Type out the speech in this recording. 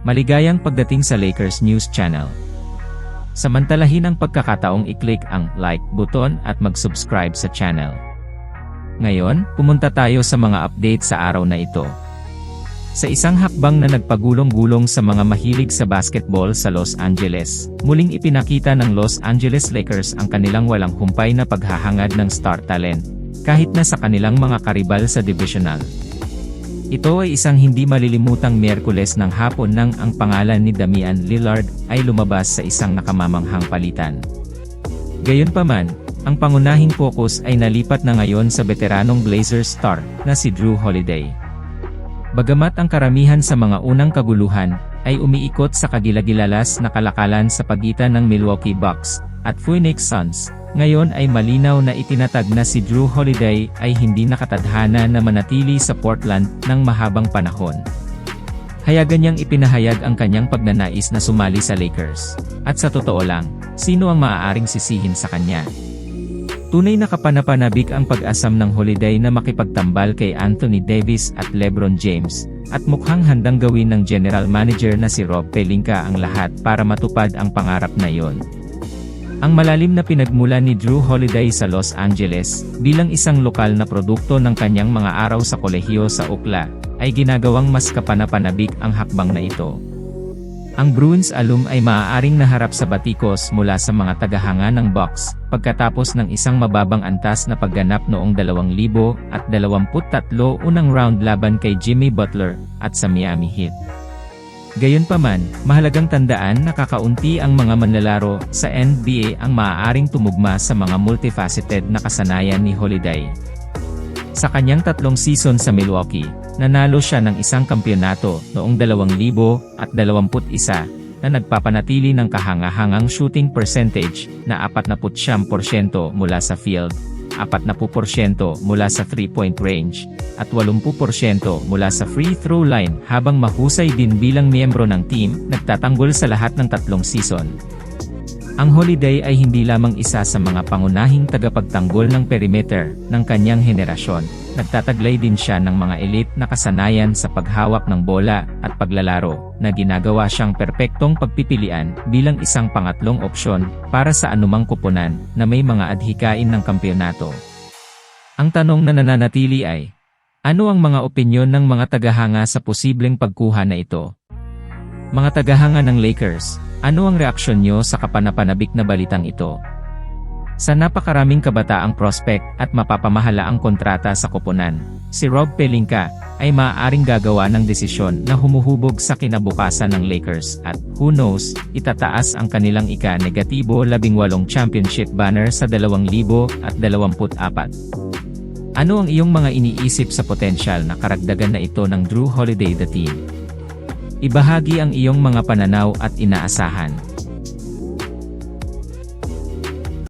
Maligayang pagdating sa Lakers News Channel. Samantalahin ang pagkakataong i-click ang like button at mag-subscribe sa channel. Ngayon, pumunta tayo sa mga update sa araw na ito. Sa isang hakbang na nagpagulong-gulong sa mga mahilig sa basketball sa Los Angeles, muling ipinakita ng Los Angeles Lakers ang kanilang walang humpay na paghahangad ng star talent, kahit na sa kanilang mga karibal sa divisional. Ito ay isang hindi malilimutang Miyerkules ng hapon nang ang pangalan ni Damian Lillard ay lumabas sa isang nakamamanghang palitan. Gayunpaman, ang pangunahing focus ay nalipat na ngayon sa veteranong Blazers star na si Jrue Holiday. Bagamat ang karamihan sa mga unang kaguluhan ay umiikot sa kagilagilalas na kalakalan sa pagitan ng Milwaukee Bucks at Phoenix Suns, ngayon ay malinaw na itinatag na si Jrue Holiday ay hindi nakatadhana na manatili sa Portland ng mahabang panahon. Hayagan niyang ipinahayag ang kanyang pagnanais na sumali sa Lakers. At sa totoo lang, sino ang maaaring sisihin sa kanya? Tunay na kapanapanabik ang pag-asam ng Holiday na makipagtambal kay Anthony Davis at LeBron James, at mukhang handang gawin ng general manager na si Rob Pelinka ang lahat para matupad ang pangarap na iyon. Ang malalim na pinagmula ni Jrue Holiday sa Los Angeles, bilang isang lokal na produkto ng kanyang mga araw sa kolehiyo sa UCLA, ay ginagawang mas kapanapanabik ang hakbang na ito. Ang Bruins alum ay maaaring naharap sa batikos mula sa mga tagahanga ng Bucks, pagkatapos ng isang mababang antas na pagganap noong 2023 unang round laban kay Jimmy Butler, at sa Miami Heat. Gayunpaman, mahalagang tandaan na kakaunti ang mga manlalaro sa NBA ang maaaring tumugma sa mga multifaceted na kasanayan ni Holiday. Sa kanyang 3 season sa Milwaukee, nanalo siya ng isang kampyonato noong 2021 na nagpapanatili ng kahangahangang shooting percentage na 49% mula sa field, 40% mula sa 3-point range, at 80% mula sa free throw line habang mahusay din bilang miyembro ng team, nagtatanggol sa lahat ng 3 season. Ang Holiday ay hindi lamang isa sa mga pangunahing tagapagtanggol ng perimeter ng kanyang henerasyon, nagtataglay din siya ng mga elite na kasanayan sa paghawak ng bola at paglalaro, na ginagawa siyang perpektong pagpipilian bilang isang pangatlong opsyon para sa anumang koponan na may mga adhikain ng kampyonato. Ang tanong na nananatili ay, ano ang mga opinyon ng mga tagahanga sa posibleng pagkuha na ito? Mga tagahanga ng Lakers, ano ang reaksyon nyo sa kapanapanabik na balitang ito? Sa napakaraming kabataang prospect at mapapamahalaang kontrata sa koponan, si Rob Pelinka ay maaaring gagawa ng desisyon na humuhubog sa kinabukasan ng Lakers at, who knows, itataas ang kanilang ika-18 championship banner sa 2024. Ano ang iyong mga iniisip sa potensyal na karagdagan na ito ng Jrue Holiday the Team? Ibahagi ang iyong mga pananaw at inaasahan.